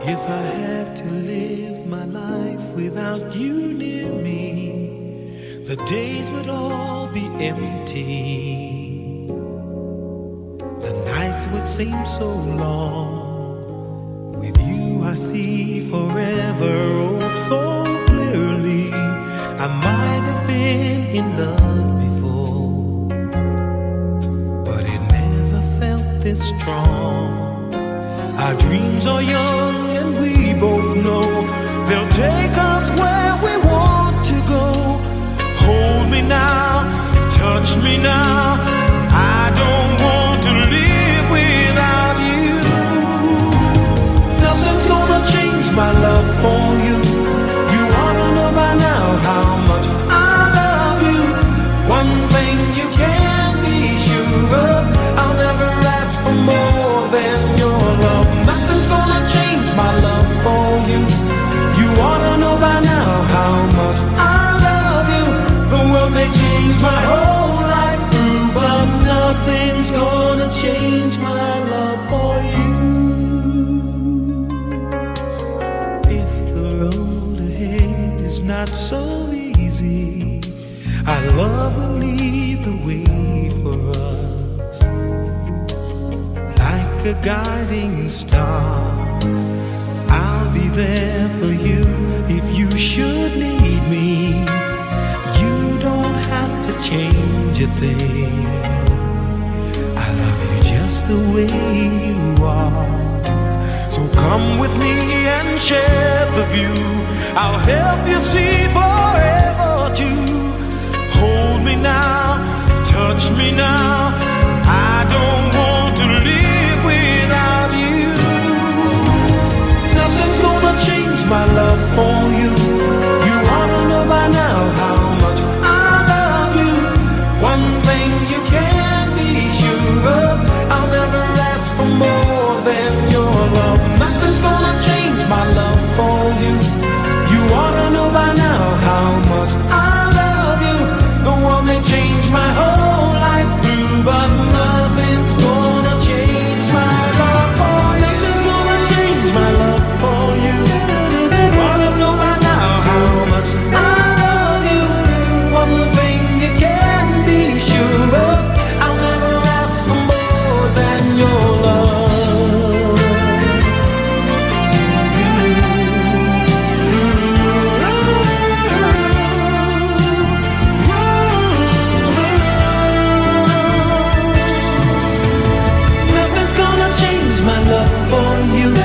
If I had to live my life without you near me, the days would all be empty. The nights would seem so long. With you I see forever oh so clearly. I might have been in love before, but it never felt this strong. Our dreams are young and we both know they'll take us where we want to go. Hold me now, touch me now. I don't want to live without you. Nothing's gonna change my love for you. You ought to know by now how much I love you. One thing you can be sure of, I'll never ask for more than your love. Nothing's gonna change my love for you. You ought to know by now how much I love you. The world may change my whole life through, but nothing's gonna change my love for you. If the road ahead is not so easy, our love will lead the way for us. Like a guiding star, I'll be there for you if you should need me. You don't have to change a thing. I love you just the way you are. So come with me and share the view. I'll help you see forever too. Hold me now, touch me now. I don't want to live without you. Nothing's gonna change my love for you. You ought to know by now how much I love you. One thing you can be sure of, I'll never ask for more than your love. Nothing's gonna change my love for you. You ought to know by now how much I love you. The world may change my whole life through, but nothing's gonna change my love for you. Nothing's gonna change my love for you. You ought to know by now how much I love you. One thing you can be sure of, I'll never ask for more than your love. Nothing's gonna change my love for you.